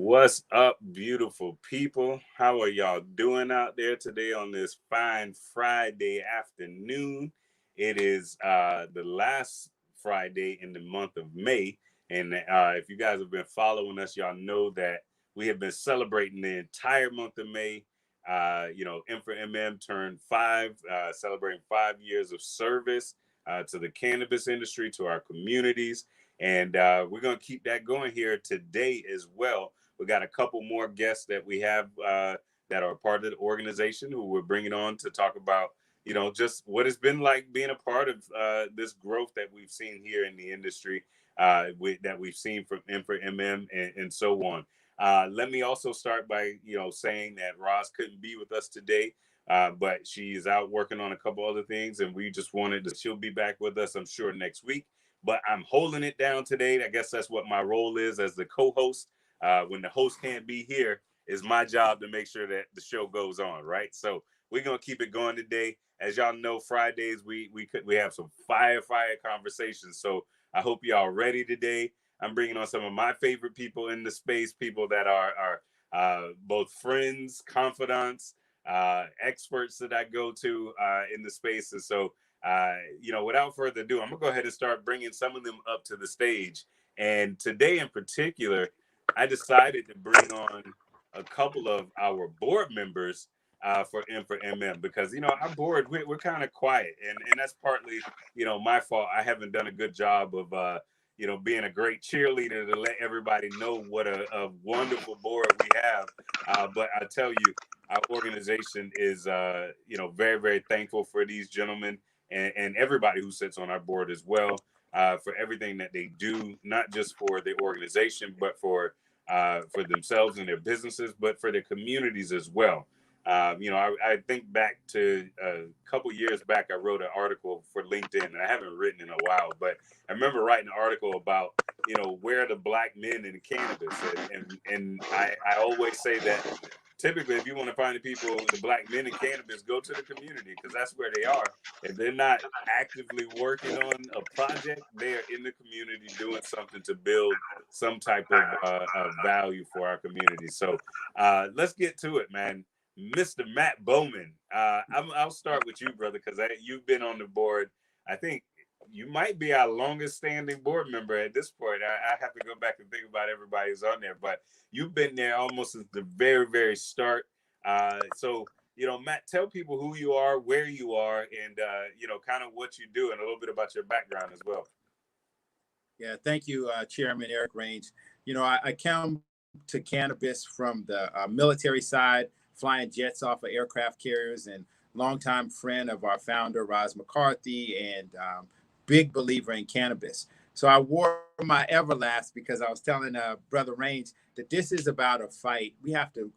What's up, beautiful people? How are y'all doing out there today on this fine Friday afternoon? It is the last Friday in the month of May. And if you guys have been following us, y'all know that we have been celebrating the entire month of May. M for MM turned five, celebrating 5 years of service to the cannabis industry, to our communities. And we're going to keep that going here today as well. We got a couple more guests that we have that are part of the organization who we're bringing on to talk about, just what it's been like being a part of this growth that we've seen here in the industry, that we've seen from M for MM and so on. Let me also start by, saying that Roz couldn't be with us today, but she's out working on a couple other things, and we just wanted to, she'll be back with us, I'm sure, next week. But I'm holding it down today. I guess that's what my role is as the co-host. When the host can't be here, it's my job to make sure that the show goes on, right? So we're gonna keep it going today. As y'all know, Fridays we have some fire conversations. So I hope y'all ready today. I'm bringing on some of my favorite people in the space, people that are both friends, confidants, experts that I go to in the space. And so without further ado, I'm gonna go ahead and start bringing some of them up to the stage. And today in particular, I decided to bring on a couple of our board members for M for MM because, our board, we're kind of quiet. And that's partly, my fault. I haven't done a good job of, being a great cheerleader to let everybody know what a wonderful board we have. But I tell you, our organization is, very, very thankful for these gentlemen and everybody who sits on our board as well, for everything that they do, not just for the organization, but for themselves and their businesses, but for their communities as well. I think back to a couple years back, I wrote an article for LinkedIn, and I haven't written in a while, but I remember writing an article about, where are the black men in cannabis? And I always say that typically, if you want to find the black men in cannabis, go to the community because that's where they are. If they're not actively working on a project, they are in the community doing something to build some type of value for our community. So let's get to it, man. Mr. Matt Bowman, I'll start with you, brother, because you've been on the board. I think you might be our longest standing board member at this point. I have to go back and think about everybody who's on there, but you've been there almost since the very, very start. So, Matt, tell people who you are, where you are, and, kind of what you do and a little bit about your background as well. Yeah, thank you, Chairman Eric Range. I come to cannabis from the military side, flying jets off of aircraft carriers, and longtime friend of our founder, Roz McCarthy, and big believer in cannabis. So I wore my Everlast because I was telling Brother Range that this is about a fight. We have to,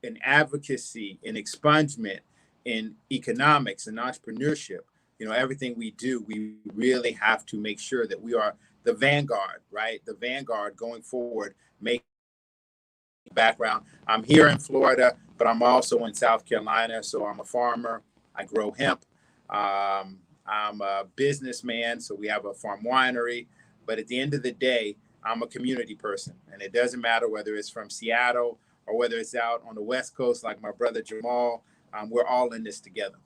in advocacy, in expungement, in economics and entrepreneurship, everything we do, we really have to make sure that we are the vanguard, right? The vanguard going forward, make background. I'm here in Florida, but I'm also in South Carolina. So I'm a farmer. I grow hemp. I'm a businessman. So we have a farm winery. But at the end of the day, I'm a community person. And it doesn't matter whether it's from Seattle or whether it's out on the West Coast, like my brother Jamal. We're all in this together.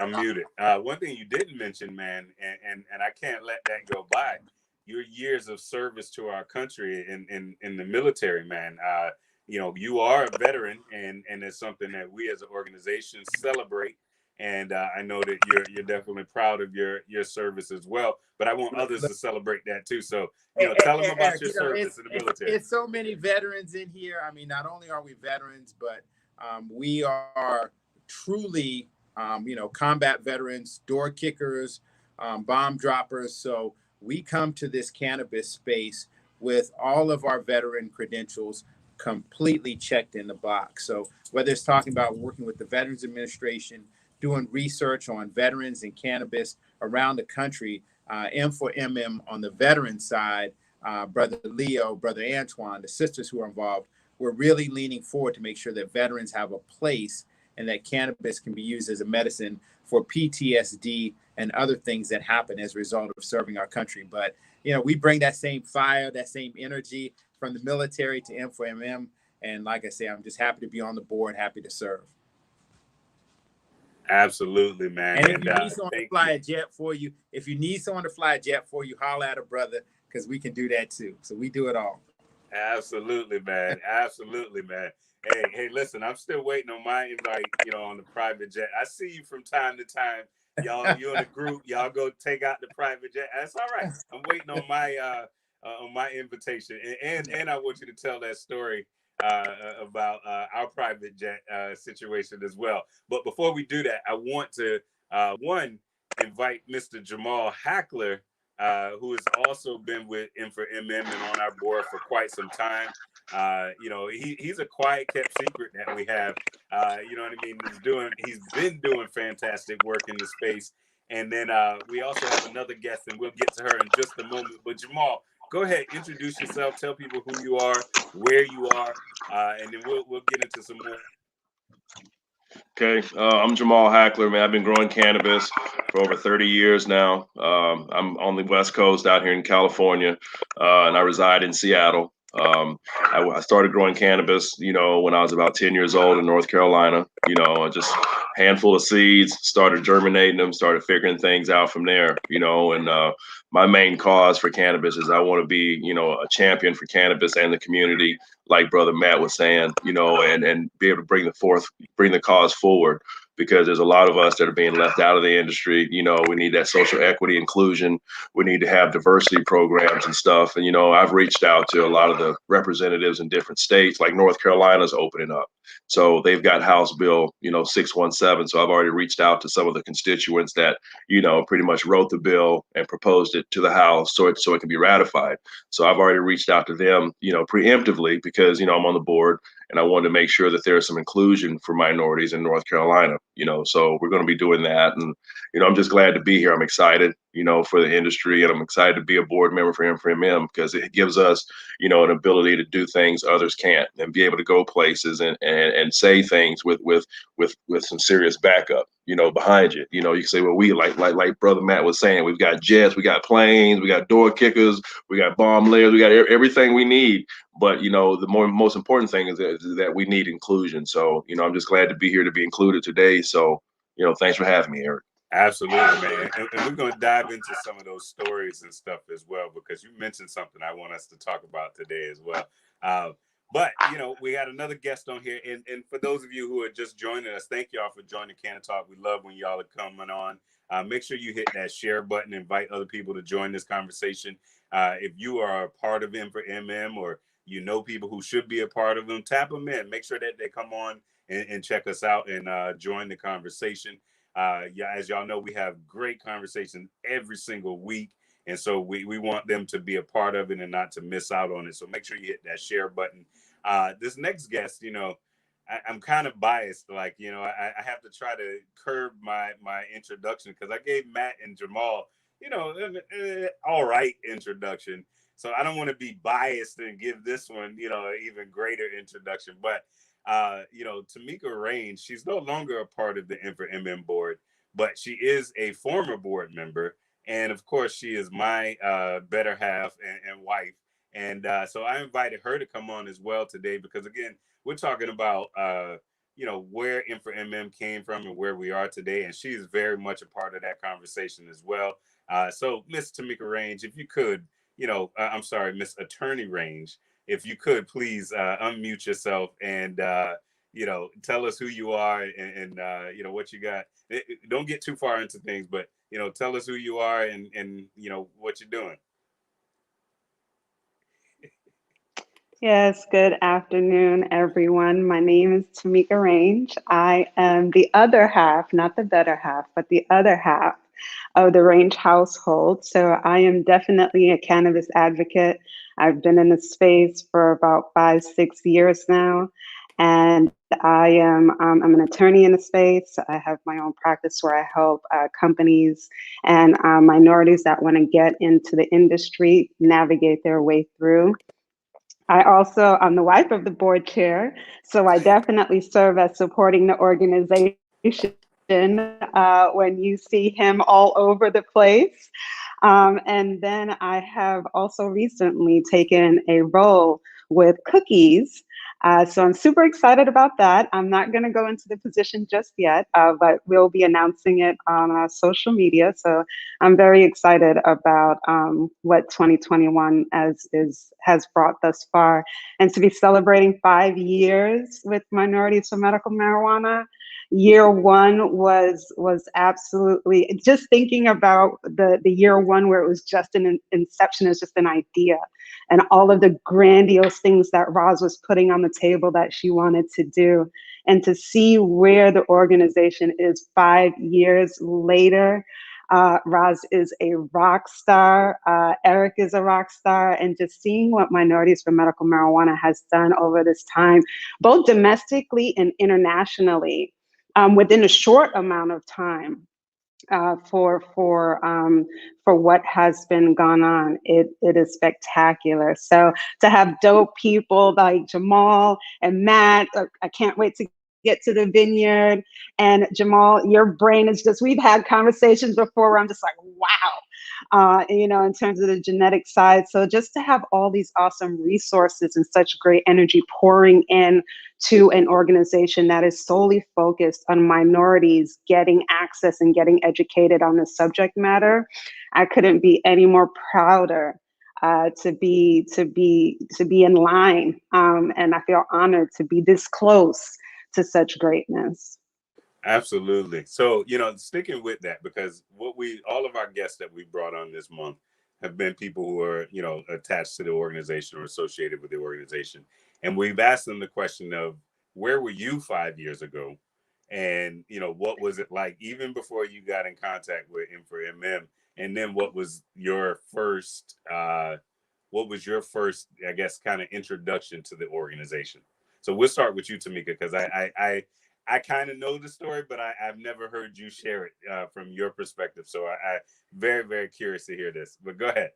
I'm muted. One thing you didn't mention, man, and I can't let that go by, your years of service to our country in the military, man. You are a veteran, and it's something that we as an organization celebrate. And I know that you're definitely proud of your service as well. But I want others to celebrate that too. So tell them about your service in the military. It's so many veterans in here. I mean, not only are we veterans, but we are truly combat veterans, door kickers, bomb droppers. So we come to this cannabis space with all of our veteran credentials completely checked in the box. So whether it's talking about working with the Veterans Administration, doing research on veterans and cannabis around the country, M for MM on the veteran side, Brother Leo, Brother Antoine, the sisters who are involved, we're really leaning forward to make sure that veterans have a place and that cannabis can be used as a medicine for PTSD and other things that happen as a result of serving our country. But, we bring that same fire, that same energy from the military to M4MM. And like I say, I'm just happy to be on the board, happy to serve. Absolutely, man. And if you need someone to fly a jet for you, holler at a brother, because we can do that too. So we do it all. Absolutely, man. Absolutely, man. Hey, listen, I'm still waiting on my invite, on the private jet. I see you from time to time. You in a group, y'all go take out the private jet. That's all right. I'm waiting on my invitation. And I want you to tell that story about our private jet situation as well. But before we do that, I want to invite Mr. Jamal Hackler, who has also been with M4MM and on our board for quite some time. He's a quiet kept secret that we have. You know what I mean? He's been doing fantastic work in the space. And then we also have another guest, and we'll get to her in just a moment. But Jamal, go ahead, introduce yourself, tell people who you are, where you are, and then we'll get into some more. Okay, I'm Jamal Hackler, man. I've been growing cannabis for over 30 years now. I'm on the West Coast out here in California, and I reside in Seattle. I started growing cannabis, when I was about 10 years old in North Carolina, just a handful of seeds, started germinating them, started figuring things out from there, and my main cause for cannabis is I want to be, a champion for cannabis and the community, like Brother Matt was saying, and be able to bring the cause forward, because there's a lot of us that are being left out of the industry. We need that social equity inclusion. We need to have diversity programs and stuff. And, I've reached out to a lot of the representatives in different states, like North Carolina's opening up. So they've got House Bill, 617. So I've already reached out to some of the constituents that, pretty much wrote the bill and proposed it to the House so it can be ratified. So I've already reached out to them, preemptively, because, I'm on the board, and I wanted to make sure that there's some inclusion for minorities in North Carolina, so we're going to be doing that. And, I'm just glad to be here. I'm excited, for the industry, and I'm excited to be a board member for M4MM, because it gives us, an ability to do things others can't, and be able to go places and say things with some serious backup, behind you. You can say, well, we like Brother Matt was saying, we've got jets, we got planes, we got door kickers, we got bomb layers, we got everything we need. But, the most important thing is that we need inclusion. So, I'm just glad to be here to be included today. So, thanks for having me, Eric. Absolutely, man. And we're going to dive into some of those stories and stuff as well, because you mentioned something I want us to talk about today as well. But, we got another guest on here. And for those of you who are just joining us, thank y'all for joining CannaTalk. We love when y'all are coming on. Make sure you hit that share button, invite other people to join this conversation. If you are a part of M4MM, or people who should be a part of them, tap them in. Make sure that they come on and check us out and join the conversation. As y'all know, we have great conversations every single week. And so we want them to be a part of it and not to miss out on it. So make sure you hit that share button. This next guest, I'm kind of biased. Like, I have to try to curb my introduction, because I gave Matt and Jamal, all right introduction. So I don't want to be biased and give this one, an even greater introduction. But Tamika Range, she's no longer a part of the M4MM board, but she is a former board member. And of course, she is my better half and wife. And so I invited her to come on as well today, because, again, we're talking about, where M4MM came from and where we are today. And she's very much a part of that conversation as well. So Miss Tamika Range, if you could, I'm sorry, Miss Attorney Range, if you could please unmute yourself and, tell us who you are and what you got. Don't get too far into things, but, tell us who you are and what you're doing. Yes, good afternoon, everyone. My name is Tamika Range. I am the other half, not the better half, but the other half of the Range household. So I am definitely a cannabis advocate. I've been in the space for about 5-6 years now. And I'm an attorney in the space. I have my own practice where I help companies and minorities that want to get into the industry navigate their way through. I'm the wife of the board chair, so I definitely serve as supporting the organization when you see him all over the place. And then I have also recently taken a role with cookies. So I'm super excited about that. I'm not going to go into the position just yet, but we'll be announcing it on social media. So I'm very excited about what 2021 has brought thus far, and to be celebrating 5 years with Minorities for Medical Marijuana. Year one was absolutely, just thinking about the year one where it was just an inception, is just an idea, and all of the grandiose things that Roz was putting on the table that she wanted to do, and to see where the organization is 5 years later. Roz is a rock star. Eric is a rock star. And just seeing what Minorities for Medical Marijuana has done over this time, both domestically and internationally, within a short amount of time, for what has been gone on. It is spectacular. So to have dope people like Jamal and Matt, I can't wait to get to the vineyard. And Jamal, your brain is just, we've had conversations before where I'm just like, wow, in terms of the genetic side. So just to have all these awesome resources and such great energy pouring in to an organization that is solely focused on minorities getting access and getting educated on this subject matter, I couldn't be any more prouder to be in line, and I feel honored to be this close to such greatness. Absolutely. So, sticking with that, because all of our guests that we brought on this month have been people who are, attached to the organization or associated with the organization. And we've asked them the question of, where were you 5 years ago? And, what was it like even before you got in contact with M4MM? And then what was your first, I guess, kind of introduction to the organization? So we'll start with you, Tamika, because I kind of know the story, but I've never heard you share it from your perspective. So I very, very curious to hear this, but go ahead.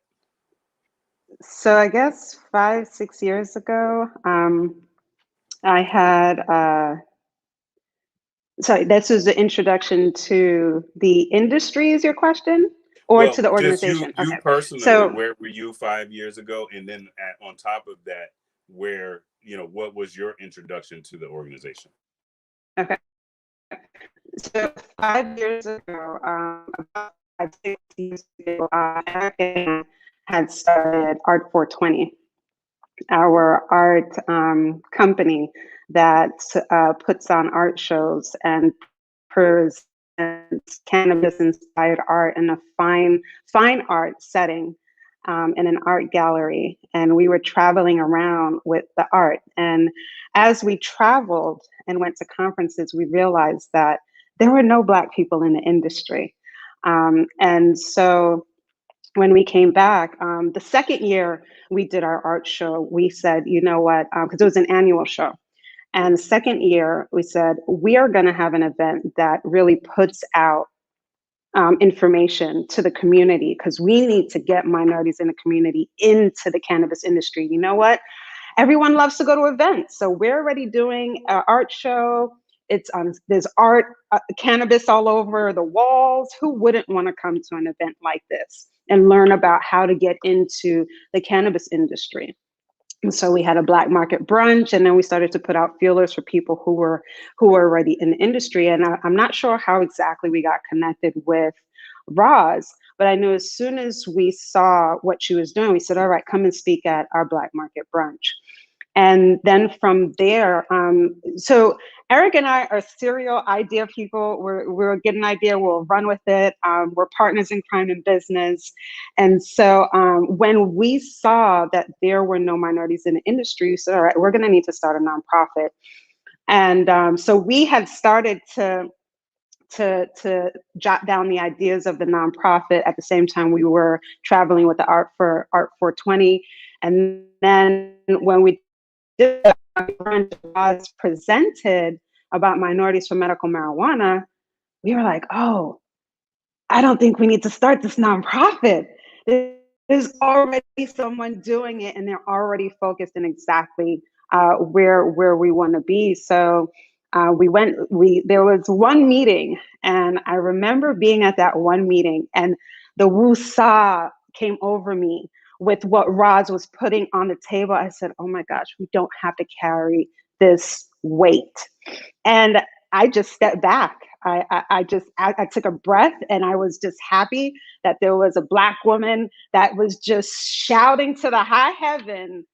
So I guess 5-6 years ago, I had, sorry, this was the introduction to the industry, is your question? Or Well, to the just organization? you Okay. personally, So, where were you 5 years ago? And then on top of that, where, what was your introduction to the organization? okay. So 5 years ago, about 5-6 years ago, Eric had started Art 420, our art company that puts on art shows and presents cannabis-inspired art in a fine art setting, in an art gallery. And we were traveling around with the art. And as we traveled and went to conferences, we realized that there were no Black people in the industry. And so when we came back, the second year we did our art show, we said, you know what, because it was an annual show. And the second year, we said, we are going to have an event that really puts out information to the community, because we need to get minorities in the community into the cannabis industry. You know what? Everyone loves to go to events. So we're already doing an art show. There's art, cannabis all over the walls. Who wouldn't want to come to an event like this and learn about how to get into the cannabis industry? And so we had a black market brunch, and then we started to put out feelers for people who were already in the industry. And I'm not sure how exactly we got connected with Roz, but I knew as soon as we saw what she was doing, we said, all right, come and speak at our black market brunch. And then from there, so Eric and I are serial idea people. We'll get an idea, we'll run with it. We're partners in crime and business. And so when we saw that there were no minorities in the industry, we said, all right, we're going to need to start a nonprofit. And so we had started to jot down the ideas of the nonprofit at the same time we were traveling with the Art 420. And then when we was presented about Minorities for Medical Marijuana, we were like, oh, I don't think we need to start this nonprofit. There's already someone doing it, and they're already focused in exactly where we want to be. So there was one meeting, and I remember being at that one meeting, and the woo-saw came over me with what Roz was putting on the table. I said, oh my gosh, we don't have to carry this weight. And I just stepped back. I took a breath, and I was just happy that there was a Black woman that was just shouting to the high heaven,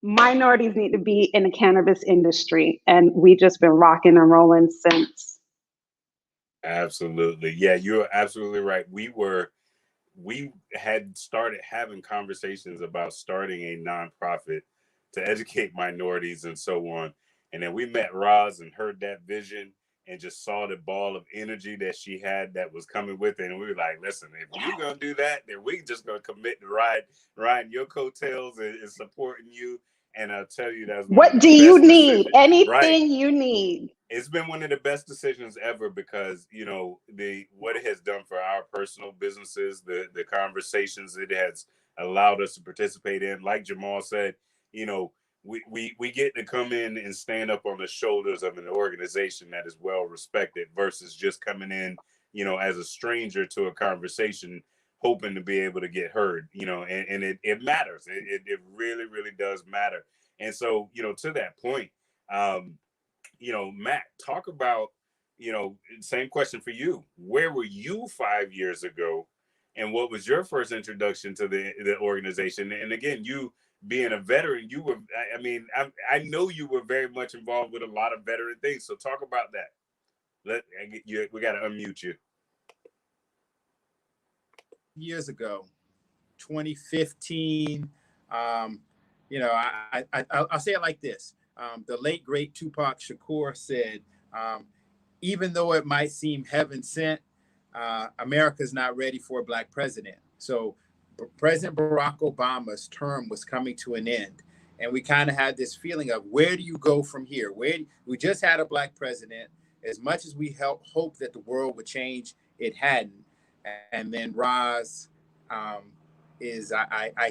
minorities need to be in the cannabis industry. And we've just been rocking and rolling since. Absolutely. Yeah, you're absolutely right. We had started having conversations about starting a nonprofit to educate minorities and so on. And then we met Roz and heard that vision and just saw the ball of energy that she had that was coming with it. And we were like, listen, if you're going to do that, then we just going to commit to riding your coattails and supporting you. And I'll tell you, that's one of What the do you best need? decisions. Right. Anything you need. It's been one of the best decisions ever because what it has done for our personal businesses, the conversations it has allowed us to participate in. Like Jamal said, you know, we get to come in and stand up on the shoulders of an organization that is well respected versus just coming in, as a stranger to a conversation, hoping to be able to get heard. And it matters. It really really does matter. And so to that point. Matt, talk about, same question for you. Where were you 5 years ago? And what was your first introduction to the organization? And again, you being a veteran, you were, I know you were very much involved with a lot of veteran things. So talk about that. We got to unmute you. Years ago, 2015, I'll say it like this. The late, great Tupac Shakur said, even though it might seem heaven sent, America's not ready for a Black president. So President Barack Obama's term was coming to an end. And we kind of had this feeling of, where do you go from here? We just had a Black president. As much as we hope that the world would change, it hadn't. And then Roz I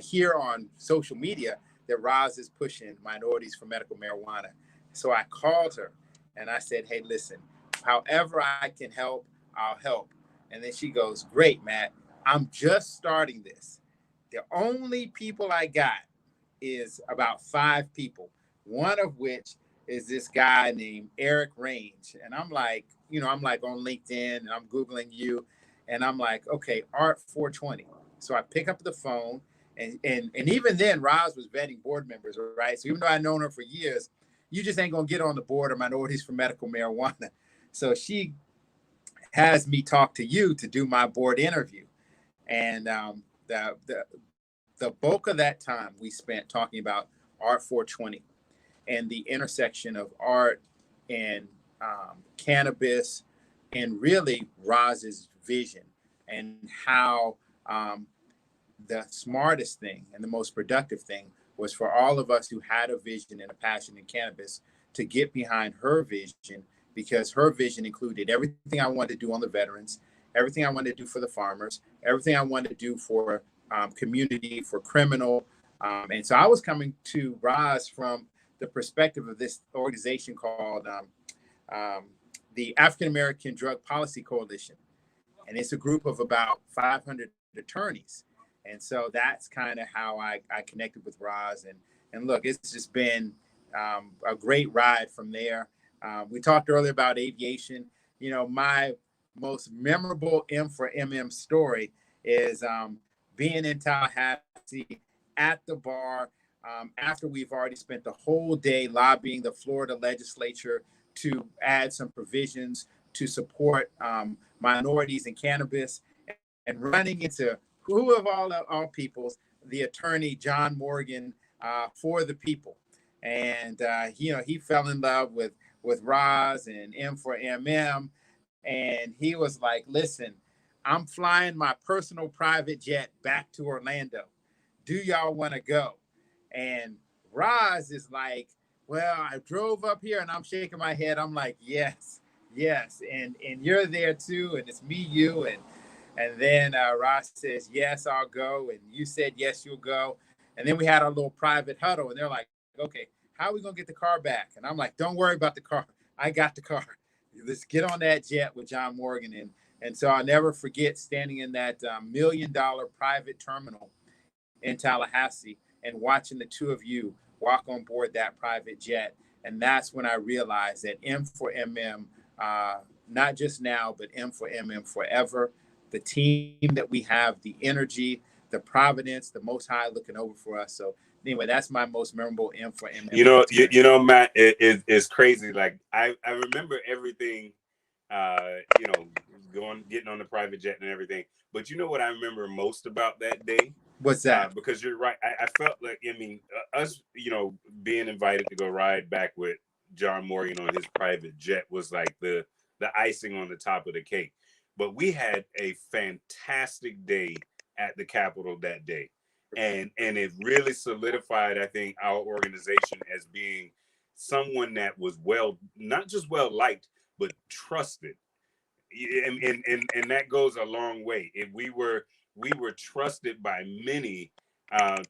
hear on social media that Roz is pushing minorities for medical marijuana. So I called her and I said, hey, listen, however I can help, I'll help. And then she goes, great, Matt, I'm just starting this. The only people I got is about 5 people, one of which is this guy named Eric Range. And I'm like on LinkedIn and I'm Googling you. And I'm like, okay, Art 420. So I pick up the phone and even then Roz was vetting board members, right? So even though I've known her for years, you just ain't gonna get on the board of minorities for medical marijuana. So she has me talk to you to do my board interview. And the bulk of that time we spent talking about Art 420 and the intersection of art and cannabis and really Roz's vision and how the smartest thing and the most productive thing was for all of us who had a vision and a passion in cannabis to get behind her vision, because her vision included everything I wanted to do on the veterans, everything I wanted to do for the farmers, everything I wanted to do for community, for criminal. And so I was coming to Roz from the perspective of this organization called the African American Drug Policy Coalition. And it's a group of about 500 attorneys. And so that's kind of how I connected with Roz. And look, it's just been a great ride from there. We talked earlier about aviation. My most memorable M for MM story is being in Tallahassee at the bar after we've already spent the whole day lobbying the Florida legislature to add some provisions to support minorities in cannabis, and running into who of all peoples, the attorney John Morgan for the people. And he fell in love with Roz and M for MM, and he was like, listen, I'm flying my personal private jet back to Orlando. Do y'all want to go? And Roz is like, well, I drove up here, and I'm shaking my head. I'm like, yes. And you're there too. And it's me, you. And then Roz says, yes, I'll go. And you said, yes, you'll go. And then we had our little private huddle, and they're like, okay, how are we going to get the car back? And I'm like, don't worry about the car. I got the car. Let's get on that jet with John Morgan. And so I'll never forget standing in that $1 million private terminal in Tallahassee and watching the two of you walk on board that private jet. And that's when I realized that M for MM, not just now, but M for MM forever. The team that we have, the energy, the providence, the Most High looking over for us. So anyway, that's my most memorable M for MM. Matt, it's crazy. Like I remember everything, getting on the private jet and everything. But you know what I remember most about that day? What's that? Because you're right. I felt like, us, being invited to go ride back with John Morgan on his private jet was like the icing on the top of the cake. But we had a fantastic day at the Capitol that day. And it really solidified, I think, our organization as being someone that was not just well liked, but trusted. And that goes a long way. If we were trusted by many,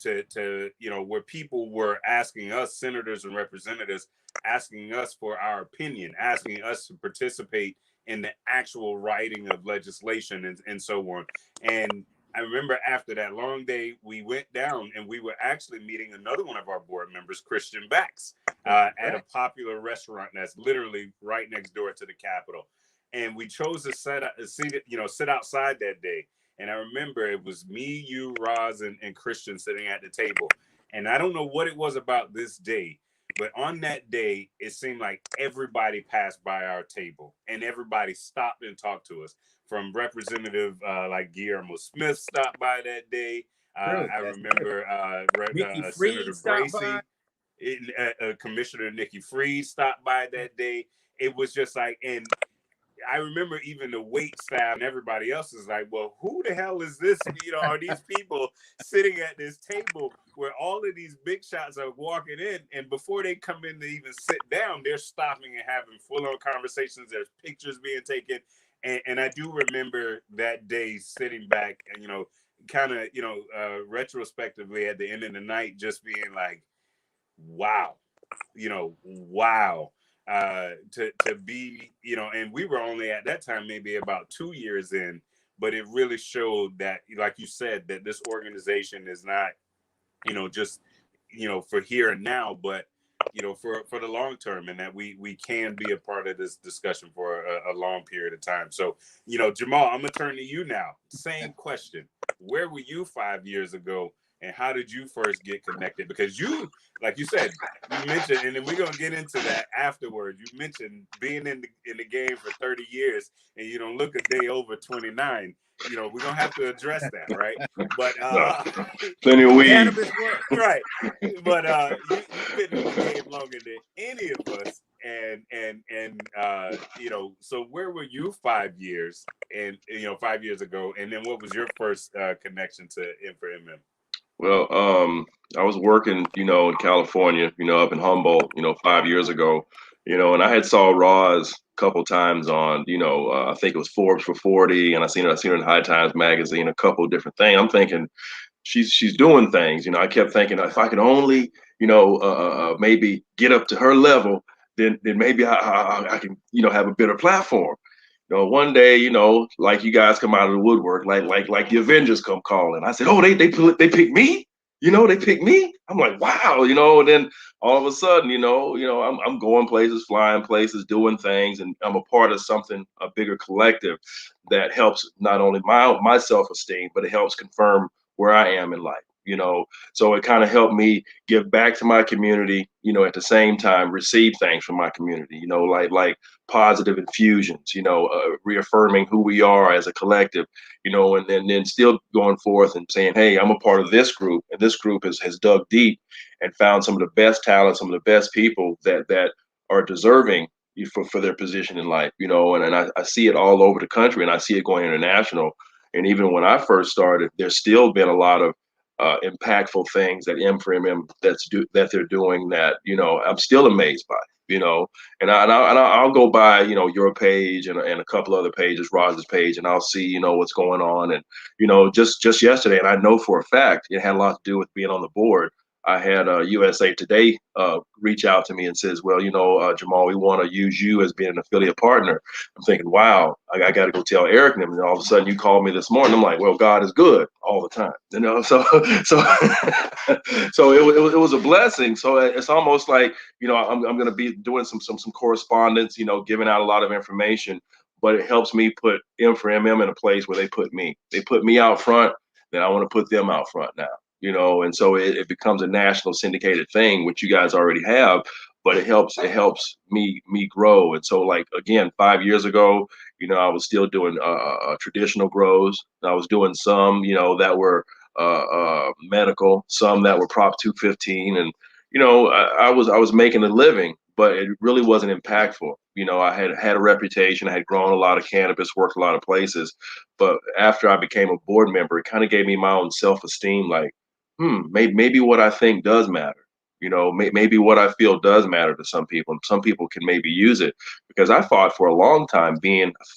to where people were asking us, senators and representatives, asking us for our opinion, asking us to participate in the actual writing of legislation and so on. And I remember after that long day, we went down and we were actually meeting another one of our board members, Christian Bax, at a popular restaurant that's literally right next door to the Capitol. And we chose to sit outside that day. And I remember it was me, you, Roz, and Christian sitting at the table. And I don't know what it was about this day, but on that day, it seemed like everybody passed by our table and everybody stopped and talked to us. From Representative like Guillermo Smith stopped by that day. I remember Senator Gracie, Commissioner Nikki Freed stopped by that day. It was just like, and I remember even the wait staff and everybody else is like, well, who the hell is this? Are these people sitting at this table where all of these big shots are walking in, and before they come in to even sit down, they're stopping and having full-on conversations. There's pictures being taken. And I do remember that day sitting back and, kind of, retrospectively at the end of the night, just being like, wow, wow. To be, and we were only at that time maybe about 2 years in, but it really showed that, like you said, that this organization is not, just, for here and now, but, for the long term, and that we can be a part of this discussion for a long period of time. So, Jamal, I'm gonna turn to you now. Same question. Where were you 5 years ago? And how did you first get connected? Because you, like you said, you mentioned, and then we're gonna get into that afterwards. You mentioned being in the game for 30 years, and you don't look a day over 29. We're gonna have to address that, right? But plenty of weed, right? But you've been in the game longer than any of us, and so where were you 5 years, and 5 years ago, and then what was your first connection to M4MM? Well, I was working, in California, up in Humboldt, 5 years ago, and I had saw Roz a couple times on, I think it was Forbes for 40, and I seen her in High Times magazine, a couple of different things. I'm thinking she's doing things. I kept thinking if I could only, maybe get up to her level, then maybe I can, have a better platform. One day, like you guys come out of the woodwork, like the Avengers come calling. I said, oh, they picked me. They picked me. I'm like, wow, and then all of a sudden, I'm going places, flying places, doing things, and I'm a part of something, a bigger collective that helps not only my self-esteem, but it helps confirm where I am in life. So it kind of helped me give back to my community, at the same time receive things from my community, like positive infusions, reaffirming who we are as a collective, and then still going forth and saying, hey, I'm a part of this group, and this group has dug deep and found some of the best talent, some of the best people that are deserving for their position in life, and I see it all over the country, and I see it going international. And even when I first started, there's still been a lot of impactful things that M4MM that they're doing that I'm still amazed by. And I'll go by your page and a couple other pages, Roz's page, and I'll see what's going on. And just yesterday, and I know for a fact it had a lot to do with being on the board. I had USA Today reach out to me and says, well, Jamal, we want to use you as being an affiliate partner. I'm thinking, wow, I got to go tell Eric and them. And all of a sudden you called me this morning. I'm like, well, God is good all the time, so so so it was a blessing. So it's almost like, I'm going to be doing some correspondence, giving out a lot of information, but it helps me put M for MM in a place where they put me. They put me out front, then I want to put them out front now. And so it becomes a national syndicated thing, which you guys already have, but it helps me grow. And so, like, again, 5 years ago, I was still doing traditional grows. I was doing some, that were medical, some that were Prop 215, and I was making a living, but it really wasn't impactful. I had a reputation. I had grown a lot of cannabis, worked a lot of places, but after I became a board member, it kind of gave me my own self-esteem, like, maybe what I think does matter. Maybe what I feel does matter to some people, and some people can maybe use it, because I fought for a long time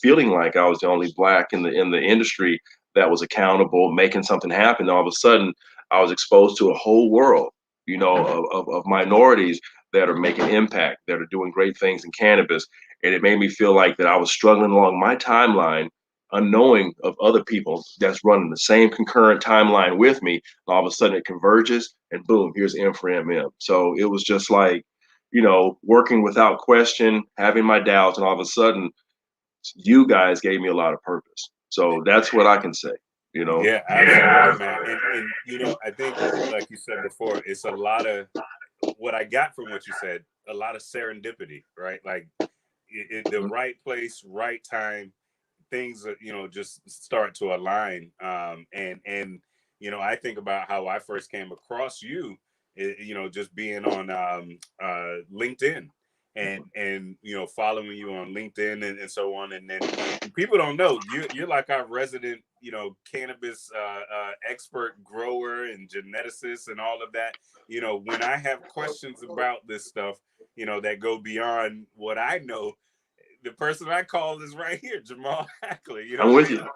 feeling like I was the only Black in the industry that was accountable, making something happen. All of a sudden, I was exposed to a whole world, of minorities that are making impact, that are doing great things in cannabis, and it made me feel like that I was struggling along my timeline, unknowing of other people that's running the same concurrent timeline with me. All of a sudden it converges, and boom, here's M for MM. So it was just like, working without question, having my doubts, and all of a sudden you guys gave me a lot of purpose. So that's what I can say. Yeah, absolutely, man. And I think, like you said before, it's a lot of what I got from what you said, a lot of serendipity, right? Like the right place, right time, things that just start to align. And I think about how I first came across you, just being on LinkedIn, and following you on LinkedIn, and so on. And then people don't know you're like our resident cannabis expert grower and geneticist and all of that. When I have questions about this stuff, that go beyond what I know, the person I call is right here, Jamal Hackler. I'm with you.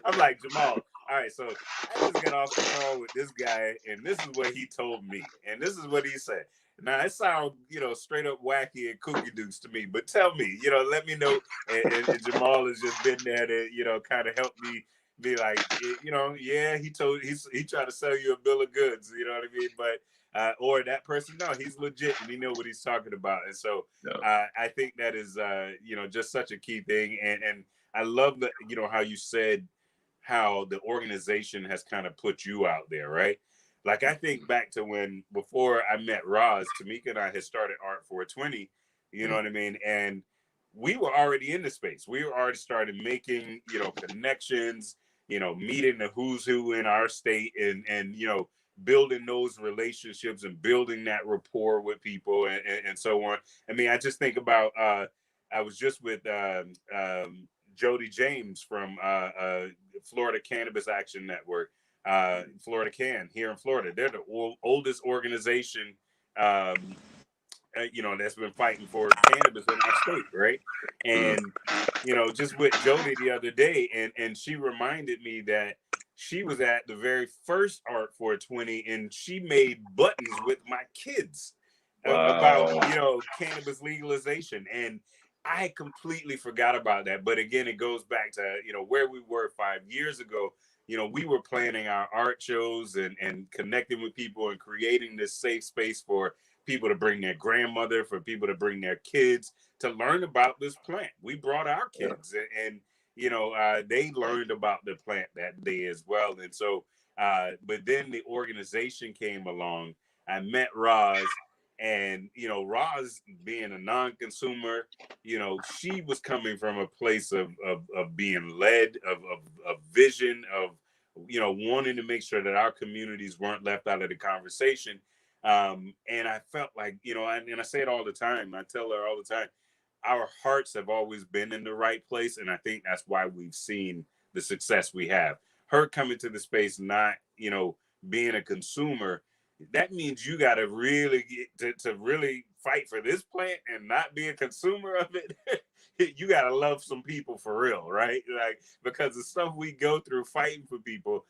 I'm like, Jamal, all right, so I just got off the call with this guy, and this is what he told me, and this is what he said. Now it sounds, straight up wacky and kooky dukes to me, but tell me, let me know. And Jamal has just been there to, kind of help me be like, yeah, he tried to sell you a bill of goods, you know what I mean? But or that person, no, he's legit and he know what he's talking about. And so I think that is, just such a key thing. And I love that, how you said how the organization has kind of put you out there, right? Like, I think back to before I met Roz, Tamika and I had started Art 420, you know what I mean? And we were already in the space. We were already started making, connections, meeting the who's who in our state, and building those relationships and building that rapport with people, and so on. I mean, I just think about, I was just with Jody James from Florida Cannabis Action Network, Florida Can here in Florida. They're the oldest organization, that's been fighting for cannabis in our state, right? And just with Jody the other day, and she reminded me that she was at the very first Art 420, and she made buttons with my kids about cannabis legalization, and I completely forgot about that. But again, it goes back to where we were 5 years ago. We were planning our art shows and connecting with people and creating this safe space for people to bring their grandmother, for people to bring their kids to learn about this plant. We brought our kids, and they learned about the plant that day as well. And so, but then the organization came along. I met Roz, and Roz, being a non-consumer, she was coming from a place of being led, of vision, of wanting to make sure that our communities weren't left out of the conversation. And I felt like, and I say it all the time, I tell her all the time, our hearts have always been in the right place. And I think that's why we've seen the success we have. Her coming to the space, not, being a consumer, that means you got to really get to really fight for this plant and not be a consumer of it. you gotta love some people for real, right? Like, because the stuff we go through fighting for people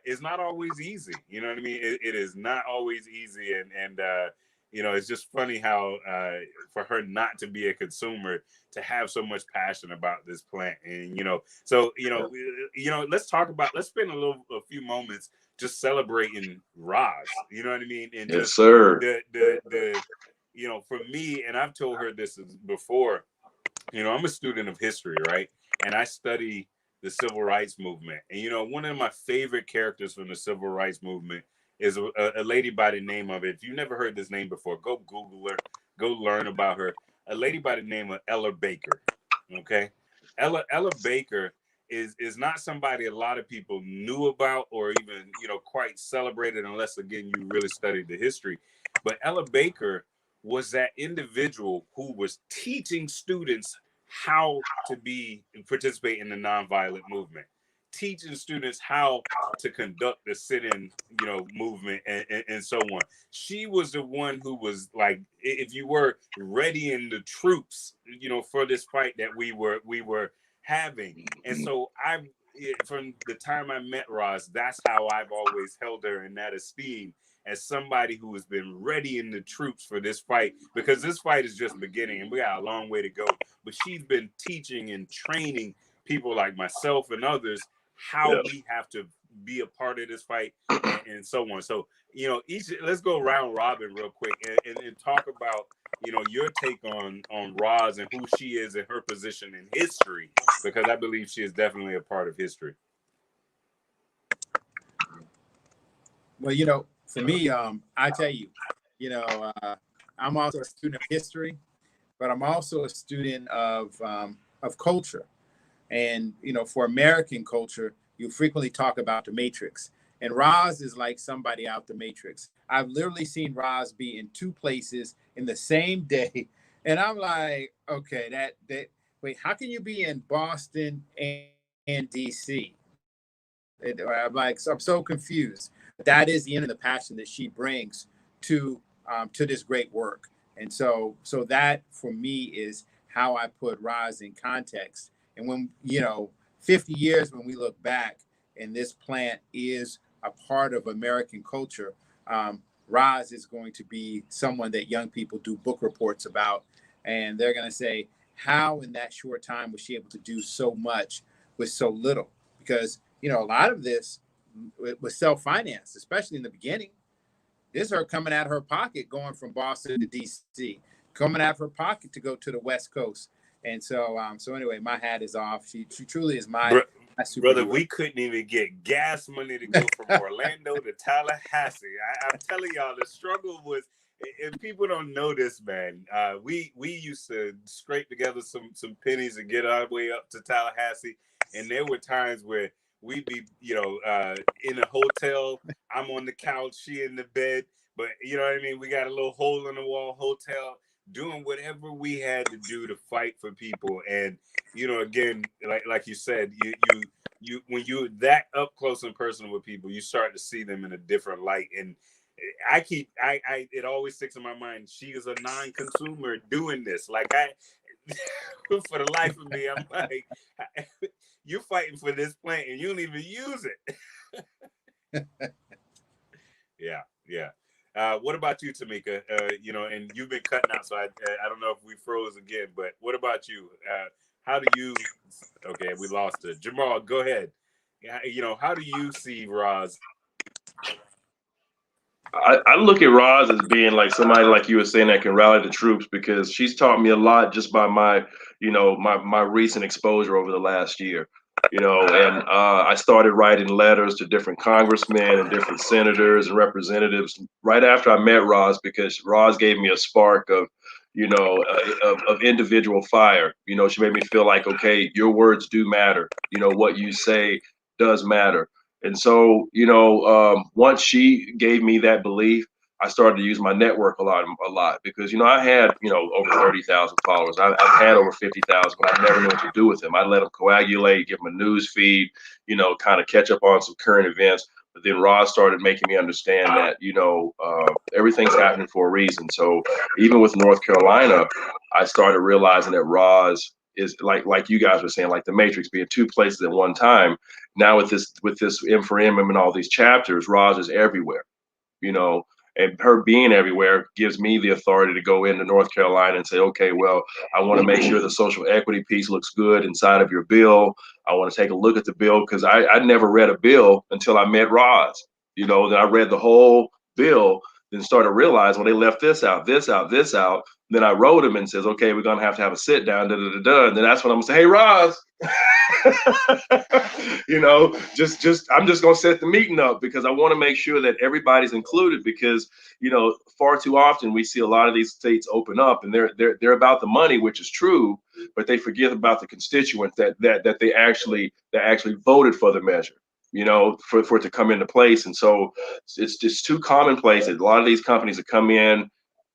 is not always easy. You know what I mean? It is not always easy, and you know, it's just funny how for her not to be a consumer, to have so much passion about this plant. And you know, so let's spend a few moments just celebrating Roz. You know what I mean? And Yes, just sir. the for me, and I've told her this before, I'm a student of history, right? And I study the civil rights movement. And one of my favorite characters from the civil rights movement is a lady by the name of, if you've never heard this name before, go Google her, go learn about her. A lady by the name of Ella Baker. Okay. Ella Baker is not somebody a lot of people knew about or even, quite celebrated, unless again you really studied the history. But Ella Baker was that individual who was teaching students how to participate in the nonviolent movement, teaching students how to conduct the sit-in, movement, and so on. She was the one who was like, if you were readying the troops, for this fight that we were having. And so from the time I met Roz, that's how I've always held her in that esteem, as somebody who has been ready in the troops for this fight, because this fight is just beginning and we got a long way to go. But she's been teaching and training people like myself and others how Yeah. we have to be a part of this fight, and so on. So, let's go round robin real quick and talk about, your take on Roz and who she is and her position in history, because I believe she is definitely a part of history. Well, for me, I tell you, I'm also a student of history, but I'm also a student of culture. And for American culture, you frequently talk about the Matrix, and Roz is like somebody out the Matrix. I've literally seen Roz be in two places in the same day, and I'm like, okay, that wait, how can you be in Boston and DC? I'm so confused. That is the end of the passion that she brings to this great work. And so that for me is how I put Roz in context. And when 50 years when we look back, and this plant is a part of American culture, Roz is going to be someone that young people do book reports about, and they're going to say, how in that short time was she able to do so much with so little? Because a lot of this was self-financed, especially in the beginning. This is her coming out of her pocket, going from Boston to DC, coming out of her pocket to go to the West Coast. And so anyway, my hat is off. She truly is my brother. We couldn't even get gas money to go from Orlando to Tallahassee. I'm telling y'all, the struggle was. And people don't know this, man. We used to scrape together some pennies and get our way up to Tallahassee, and there were times where we'd be, in a hotel. I'm on the couch, she in the bed, but you know what I mean. We got a little hole in the wall hotel, doing whatever we had to do to fight for people. And again, like you said, you when you're that up close and personal with people, you start to see them in a different light. And it always sticks in my mind. She is a non-consumer doing this. Like for the life of me, I'm like, you're fighting for this plant and you don't even use it. Yeah. What about you, Tamika? And you've been cutting out, so I don't know if we froze again. But what about you? How do you? Okay, we lost it. Jamal, go ahead. How do you see Roz? I look at Roz as being like somebody like you were saying that can rally the troops, because she's taught me a lot just by my recent exposure over the last year. And I started writing letters to different congressmen and different senators and representatives right after I met Roz, because Roz gave me a spark of of individual fire. She made me feel like, okay, your words do matter. What you say does matter. And so, once she gave me that belief, I started to use my network a lot, because, I had, over 30,000 followers. I've had over 50,000, but I never knew what to do with them. I let them coagulate, give them a news feed, kind of catch up on some current events. But then Roz started making me understand that, everything's happening for a reason. So even with North Carolina, I started realizing that Roz is like you guys were saying, like the Matrix being two places at one time. Now with this M for M and all these chapters, Roz is everywhere, you know, and her being everywhere gives me the authority to go into North Carolina and say, okay, well, I want to make sure the social equity piece looks good inside of your bill. I want to take a look at the bill, because I never read a bill until I met Roz. You know, then I read the whole bill, then started realizing, well, they left this out, this out, this out. Then I wrote him and says, okay, we're gonna have a sit down, da da da da. And then that's when I'm gonna say, hey, Roz, you know, I'm just gonna set the meeting up, because I want to make sure that everybody's included, because, you know, far too often we see a lot of these states open up and they're about the money, which is true, but they forget about the constituents that they actually voted for the measure, you know, for it to come into place. And so it's just too commonplace that a lot of these companies that come in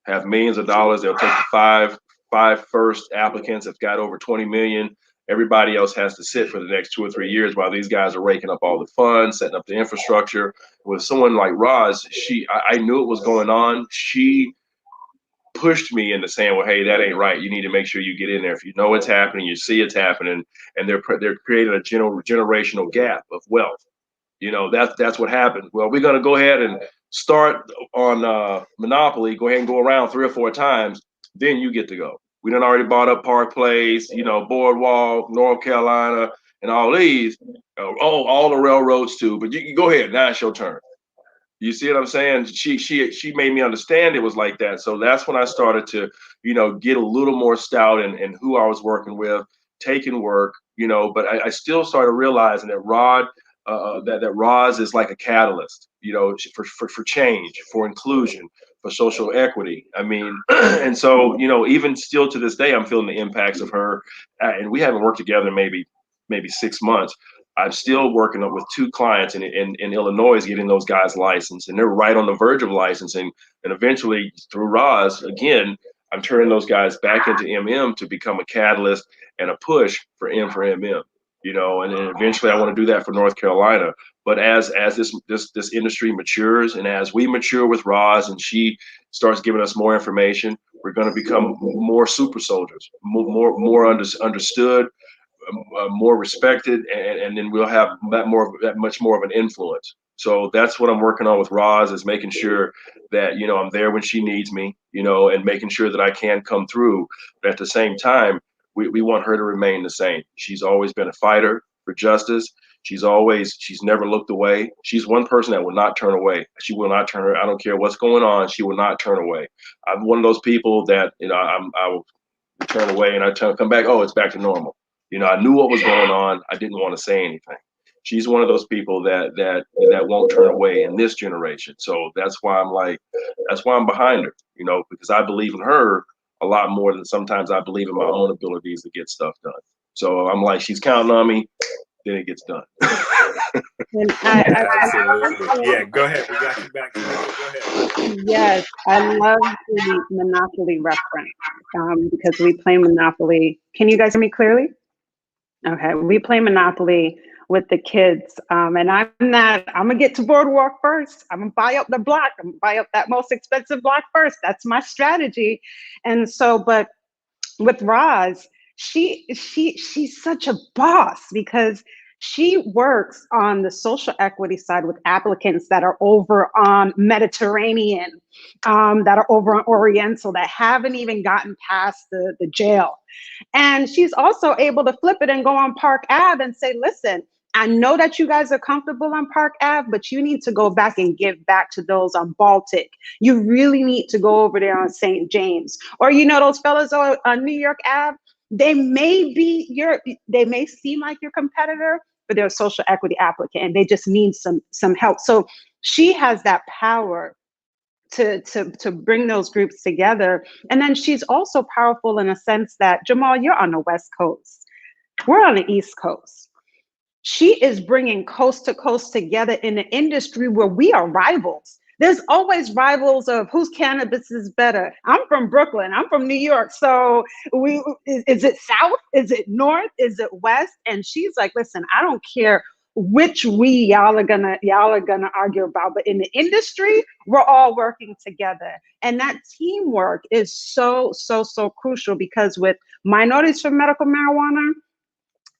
have millions of dollars. They'll take the five first applicants have got over 20 million. Everybody else has to sit for the next 2 or 3 years while these guys are raking up all the funds, setting up the infrastructure. With someone like Roz, I knew it was going on. She pushed me into saying, well, hey, that ain't right. You need to make sure you get in there. If you know it's happening, you see it's happening, and they're creating a generational gap of wealth. You know, that's what happened. Well, we're going to go ahead and start on Monopoly, go ahead and go around 3 or 4 times, then you get to go. We done already bought up Park Place, you know, Boardwalk, North Carolina, and all these. All the railroads too. But you go ahead, now it's your turn. You see what I'm saying? She made me understand it was like that. So that's when I started to, you know, get a little more stout in who I was working with, taking work, you know. But I still started realizing that that Roz is like a catalyst, you know, for change, for inclusion, for social equity. I mean, and so, you know, even still to this day, I'm feeling the impacts of her. And we haven't worked together maybe 6 months. I'm still working with 2 clients in Illinois, getting those guys licensed, and they're right on the verge of licensing. And eventually, through Roz, again, I'm turning those guys back into MM to become a catalyst and a push for M for MM. You know, and then eventually I want to do that for North Carolina. But as this industry matures, and as we mature with Roz and she starts giving us more information, we're going to become more super soldiers, more understood, more respected, and then we'll have that much more of an influence. So that's what I'm working on with Roz, is making sure that, you know, I'm there when she needs me, you know, and making sure that I can come through. But at the same time, we want her to remain the same. She's always been a fighter for justice. She's never looked away. She's one person that will not turn away. She will not turn. I don't care what's going on. She will not turn away. I'm one of those people that, you know, I will turn away and I come back. Oh, it's back to normal. You know, I knew what was going on. I didn't want to say anything. She's one of those people that won't turn away in this generation. So that's why I'm behind her, you know, because I believe in her a lot more than sometimes I believe in my own abilities to get stuff done. So I'm like, she's counting on me, then it gets done. And Yeah, absolutely. Yeah, go ahead. We got you back. Go ahead. Yes, I love the Monopoly reference because we play Monopoly. Can you guys hear me clearly? Okay, we play Monopoly with the kids, and I'm gonna get to Boardwalk first. I'm gonna buy up the block. I'm gonna buy up that most expensive block first. That's my strategy. And so, but with Roz, she's such a boss because she works on the social equity side with applicants that are over on Mediterranean, that are over on Oriental, that haven't even gotten past the jail. And she's also able to flip it and go on Park Ave and say, listen, I know that you guys are comfortable on Park Ave, but you need to go back and give back to those on Baltic. You really need to go over there on St. James. Or, you know, those fellas on New York Ave, they may seem like your competitor, but they're a social equity applicant and they just need some help. So she has that power to bring those groups together. And then she's also powerful in a sense that, Jamal, you're on the West Coast. We're on the East Coast. She is bringing coast to coast together in an industry where we are rivals. There's always rivals of whose cannabis is better. I'm from Brooklyn. I'm from New York. So is it South? Is it North? Is it West? And she's like, listen, I don't care which y'all are gonna argue about, but in the industry, we're all working together. And that teamwork is so crucial, because with Minorities for Medical Marijuana,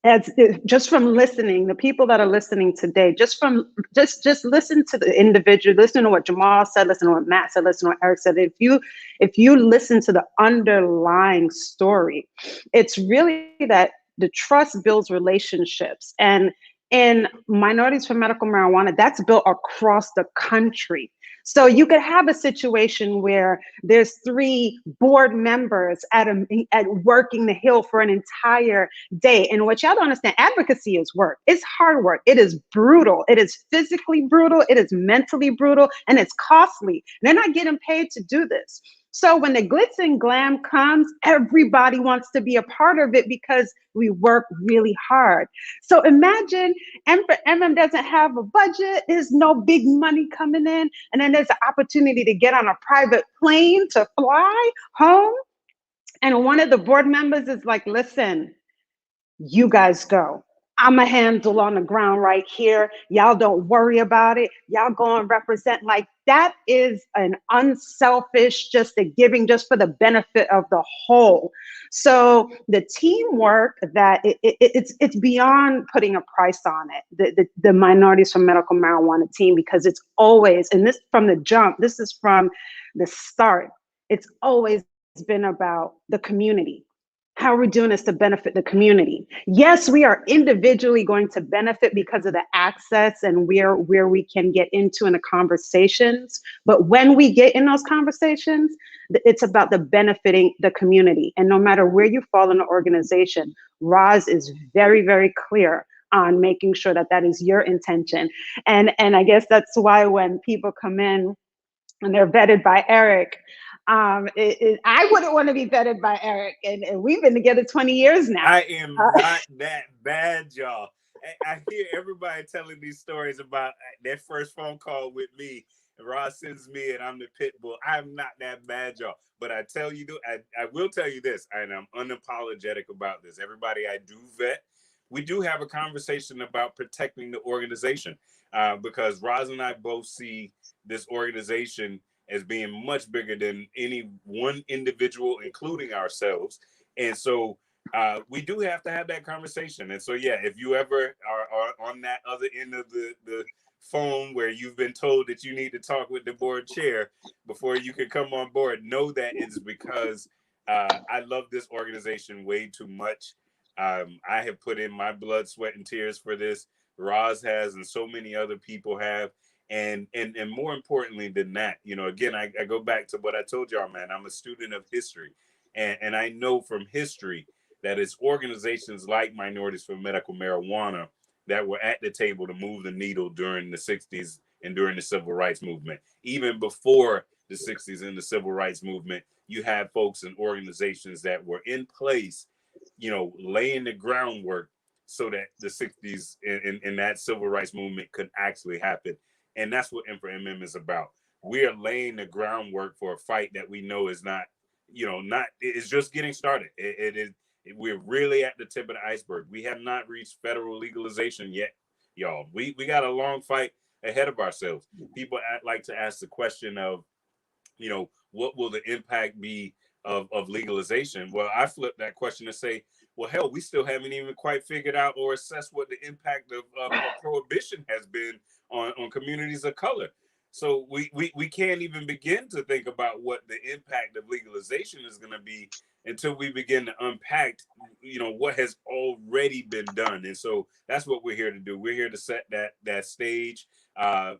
as just from listening, the people that are listening today, just listen to the individual, listen to what Jamal said, listen to what Matt said, listen to what Eric said. If you listen to the underlying story, it's really that the trust builds relationships. And in Minorities for Medical Marijuana, that's built across the country. So you could have a situation where there's 3 board members at working the Hill for an entire day. And what y'all don't understand, advocacy is work. It's hard work. It is brutal. It is physically brutal. It is mentally brutal, and it's costly. They're not getting paid to do this. So when the glitz and glam comes, everybody wants to be a part of it because we work really hard. So imagine MM doesn't have a budget. There's no big money coming in. And then there's an opportunity to get on a private plane to fly home. And one of the board members is like, listen, you guys go. I'm a handle on the ground right here. Y'all don't worry about it. Y'all go and represent. Like, that is an unselfish, just a giving just for the benefit of the whole. So the teamwork, that it's beyond putting a price on it. The Minorities for Medical Marijuana team, because it's always, and this from the jump, this is from the start, it's always been about the community. How are we doing this to benefit the community? Yes, we are individually going to benefit because of the access and where we can get into in the conversations. But when we get in those conversations, it's about the benefiting the community. And no matter where you fall in the organization, Roz is very, very clear on making sure that that is your intention. And I guess that's why when people come in and they're vetted by Eric, I wouldn't want to be vetted by Eric, and we've been together 20 years now. I am not that bad, y'all. I hear everybody telling these stories about their first phone call with me. And Ross sends me, and I'm the pit bull. I'm not that bad, y'all. But I tell you, I will tell you this, and I'm unapologetic about this. Everybody I do vet, we do have a conversation about protecting the organization, because Roz and I both see this organization as being much bigger than any one individual, including ourselves. And so we do have to have that conversation. And so, yeah, if you ever are on that other end of the phone where you've been told that you need to talk with the board chair before you can come on board, know that it's because I love this organization way too much. I have put in my blood, sweat, and tears for this. Roz has, and so many other people have. And more importantly than that, you know, again, I go back to what I told y'all, man. I'm a student of history, and I know from history that it's organizations like Minorities for Medical Marijuana that were at the table to move the needle during the 60s and during the civil rights movement. Even before the 60s and the civil rights movement, you had folks and organizations that were in place, you know, laying the groundwork so that the 60s and that civil rights movement could actually happen. And that's what M4MM is about. We are laying the groundwork for a fight that we know is not, you know, it's just getting started. We're really at the tip of the iceberg. We have not reached federal legalization yet, y'all. We got a long fight ahead of ourselves. People like to ask the question of, you know, what will the impact be of legalization? Well, I flip that question and say, well, hell, we still haven't even quite figured out or assessed what the impact of prohibition has been on communities of color. So we can't even begin to think about what the impact of legalization is going to be until we begin to unpack, you know, what has already been done. And so that's what we're here to do. We're here to set that stage.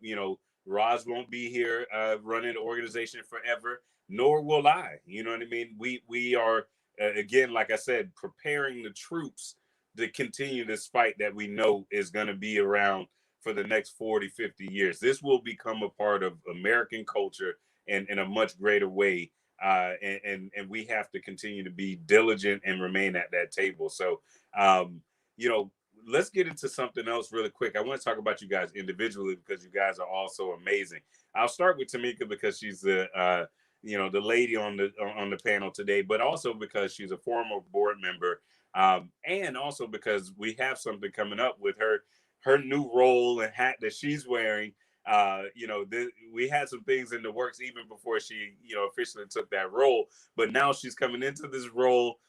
You know, Roz won't be here running the organization forever, nor will I. You know what I mean? We are, again, like I said, preparing the troops to continue this fight that we know is going to be around for the next 40, 50 years. This will become a part of American culture in a much greater way. And we have to continue to be diligent and remain at that table. So, you know, let's get into something else really quick. I want to talk about you guys individually because you guys are all so amazing. I'll start with Tamika because she's the you know, the lady on the panel today, but also because she's a former board member, and also because we have something coming up with her new role and hat that she's wearing. We had some things in the works even before she, officially took that role. But now she's coming into this role,